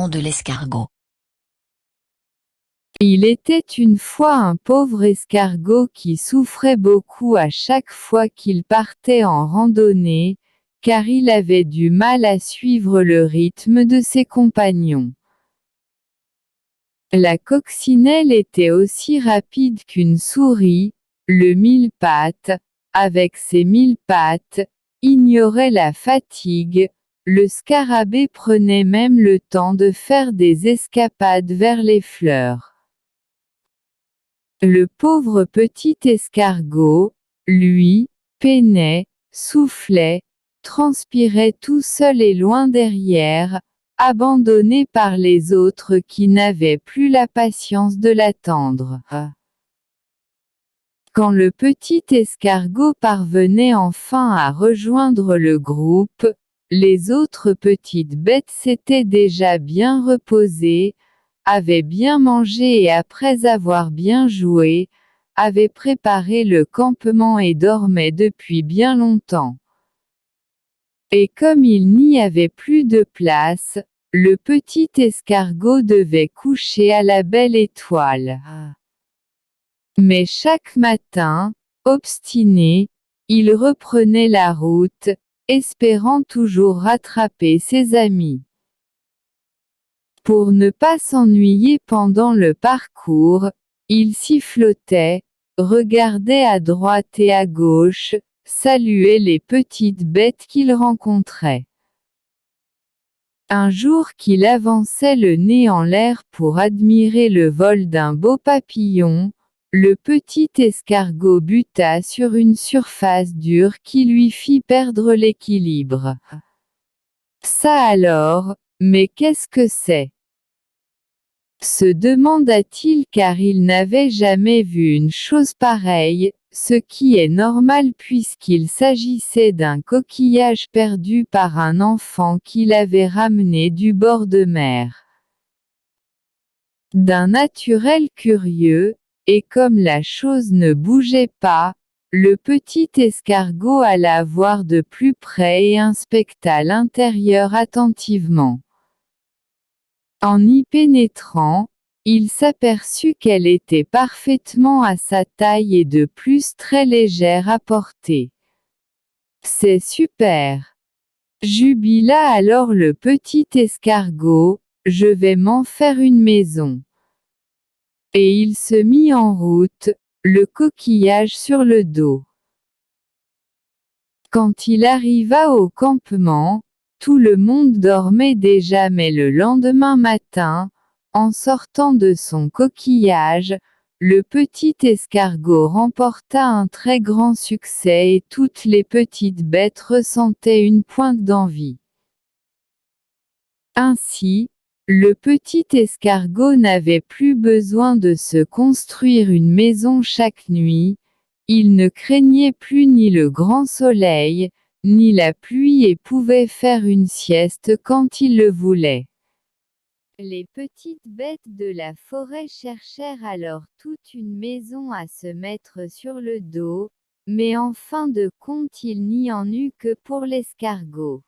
comportement de l'escargot. Il était une fois un pauvre escargot qui souffrait beaucoup à chaque fois qu'il partait en randonnée, car il avait du mal à suivre le rythme de ses compagnons. La coccinelle était aussi rapide qu'une souris, le mille-pattes, avec ses 1000 pattes, ignorait la fatigue, le scarabée prenait même le temps de faire des escapades vers les fleurs. Le pauvre petit escargot, lui, peinait, soufflait, transpirait tout seul et loin derrière, abandonné par les autres qui n'avaient plus la patience de l'attendre. Quand le petit escargot parvenait enfin à rejoindre le groupe, les autres petites bêtes s'étaient déjà bien reposées, avaient bien mangé et après avoir bien joué, avaient préparé le campement et dormaient depuis bien longtemps. Et comme il n'y avait plus de place, le petit escargot devait coucher à la belle étoile. Mais chaque matin, obstiné, il reprenait la route, espérant toujours rattraper ses amis. Pour ne pas s'ennuyer pendant le parcours, il sifflotait, regardait à droite et à gauche, saluait les petites bêtes qu'il rencontrait. Un jour qu'il avançait le nez en l'air pour admirer le vol d'un beau papillon, le petit escargot buta sur une surface dure qui lui fit perdre l'équilibre. Ça alors, mais qu'est-ce que c'est ? Se demanda-t-il car il n'avait jamais vu une chose pareille, ce qui est normal puisqu'il s'agissait d'un coquillage perdu par un enfant qu'il avait ramené du bord de mer. D'un naturel curieux, et comme la chose ne bougeait pas, le petit escargot alla voir de plus près et inspecta l'intérieur attentivement. En y pénétrant, il s'aperçut qu'elle était parfaitement à sa taille et de plus très légère à porter. C'est super! Jubila alors le petit escargot, je vais m'en faire une maison. Et il se mit en route, le coquillage sur le dos. Quand il arriva au campement, tout le monde dormait déjà mais le lendemain matin, en sortant de son coquillage, le petit escargot remporta un très grand succès et toutes les petites bêtes ressentaient une pointe d'envie. Ainsi, le petit escargot n'avait plus besoin de se construire une maison chaque nuit, il ne craignait plus ni le grand soleil, ni la pluie et pouvait faire une sieste quand il le voulait. Les petites bêtes de la forêt cherchèrent alors toute une maison à se mettre sur le dos, mais en fin de compte il n'y en eut que pour l'escargot.